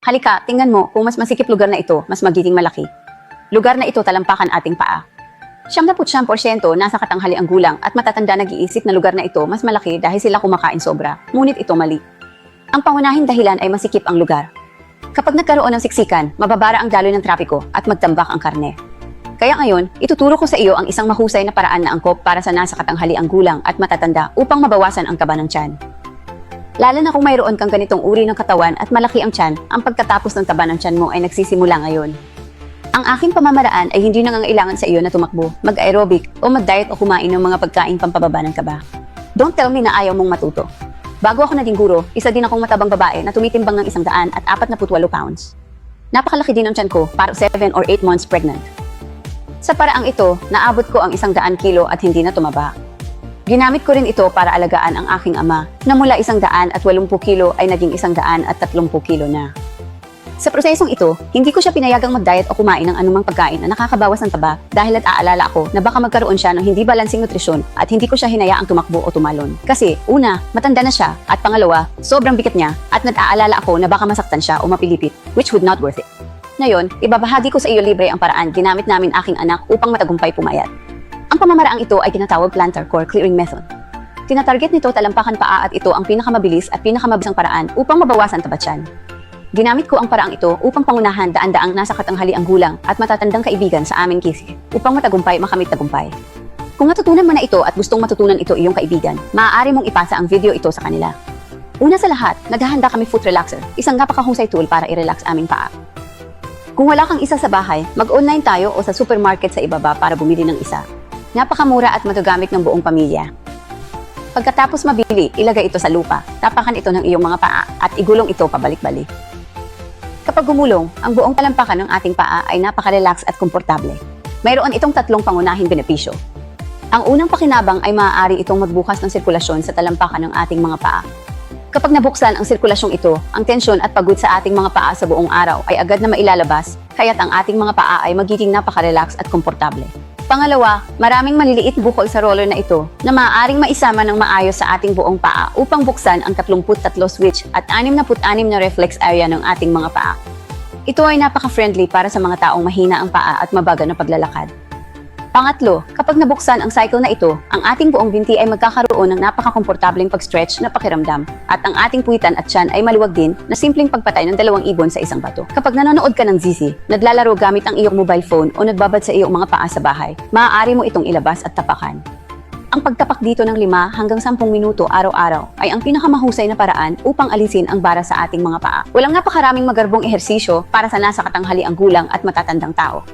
Halika, tingnan mo kung mas masikip lugar na ito, mas magiging malaki. Lugar na ito talampakan ating paa. 79% nasa katanghali ang gulang at matatanda nag-iisip na lugar na ito mas malaki dahil sila kumakain sobra. Ngunit ito mali. Ang pangunahing dahilan ay masikip ang lugar. Kapag nagkaroon ng siksikan, mababara ang daloy ng trapiko at magtambak ang karne. Kaya ngayon, ituturo ko sa iyo ang isang mahusay na paraan na angkop para sa nasa katanghali ang gulang at matatanda upang mabawasan ang kaba ng tiyan. Lalo na kung mayroon kang ganitong uri ng katawan at malaki ang tiyan, ang pagkatapos ng taba ng tiyan mo ay nagsisimula ngayon. Ang aking pamamaraan ay hindi nangangailangan sa iyo na tumakbo, mag-aerobic o mag-diet o kumain ng mga pagkain pampababa ng kaba. Don't tell me na ayaw mong matuto. Bago ako naging guro, isa din akong matabang babae na tumitimbang ng 148 pounds. Napakalaki din ang tiyan ko para 7 or 8 months pregnant. Sa paraang ito, naabot ko ang 100 kilo at hindi na tumaba. Ginamit ko rin ito para alagaan ang aking ama na mula 180 kilo ay naging 130 kilo na. Sa prosesong ito, hindi ko siya pinayagang mag-diet o kumain ng anumang pagkain na nakakabawas ng taba dahil at aalala ako na baka magkaroon siya ng hindi balansing nutrisyon at hindi ko siya hinayaang tumakbo o tumalon. Kasi, una, matanda na siya at pangalawa, sobrang bigat niya at nag-aalala ako na baka masaktan siya o mapilipit, which would not worth it. Ngayon, ibabahagi ko sa iyo libre ang paraan ginamit namin aking anak upang matagumpay pumayat. Ang pamamaraang ito ay tinatawag plantar core clearing method. Tinatarget nito talampakan paa at ito ang pinakamabilis at pinakamabisang paraan upang mabawasan taba tiyan. Ginamit ko ang paraang ito upang pangunahan daan-daang nasa katanghali ang gulang at matatandang kaibigan sa aming kisi upang matagumpay makamit tagumpay. Kung natutunan mo na ito at gustong matutunan ito iyong kaibigan, maaari mong ipasa ang video ito sa kanila. Una sa lahat, naghahanda kami foot relaxer, isang napakahusay tool para i-relax aming paa. Kung wala kang isa sa bahay, mag-online tayo o sa supermarket sa ibaba para bumili ng isa. Napakamura at magagamit ng buong pamilya. Pagkatapos mabili, ilagay ito sa lupa. Tapakan ito ng iyong mga paa at igulong ito pabalik-balik. Kapag gumulong, ang buong talampakan ng ating paa ay napaka-relax at komportable. Mayroon itong tatlong pangunahing benepisyo. Ang unang pakinabang ay maaari itong magbukas ng sirkulasyon sa talampakan ng ating mga paa. Kapag nabuksan ang sirkulasyong ito, ang tensyon at pagod sa ating mga paa sa buong araw ay agad na mailalabas, kaya't ang ating mga paa ay magiging napaka-relax at komportable. Pangalawa, maraming maliliit bukol sa roller na ito na maaaring maisama ng maayos sa ating buong paa upang buksan ang 33 switch at 66 na reflex area ng ating mga paa. Ito ay napaka-friendly para sa mga taong mahina ang paa at mabagal na paglalakad. Pangatlo, kapag nabuksan ang cycle na ito, ang ating buong binti ay magkakaroon ng napaka-komportableng pag-stretch na pakiramdam at ang ating puwitan at tiyan ay maluwag din na simpleng pagpatay ng 2 ibon sa isang bato. Kapag nanonood ka ng ZZ, naglalaro gamit ang iyong mobile phone o nagbabad sa iyong mga paa sa bahay, maaari mo itong ilabas at tapakan. Ang pagtapak dito ng 5 hanggang 10 minuto araw-araw ay ang pinakamahusay na paraan upang alisin ang bara sa ating mga paa. Walang napakaraming magarbong ehersisyo para sa nasa katanghali ang gulang at matatandang tao.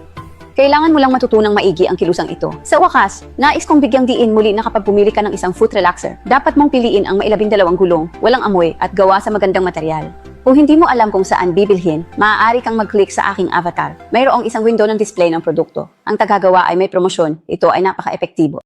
Kailangan mo lang matutunang maigi ang kilusang ito. Sa wakas, nais kong bigyang diin muli na kapag pumili ka ng isang foot relaxer, dapat mong piliin ang mailabindalawang gulong, walang amoy at gawa sa magandang material. Kung hindi mo alam kung saan bibilhin, maaari kang mag-click sa aking avatar. Mayroong isang window ng display ng produkto. Ang tagagawa ay may promosyon. Ito ay napaka-epektibo.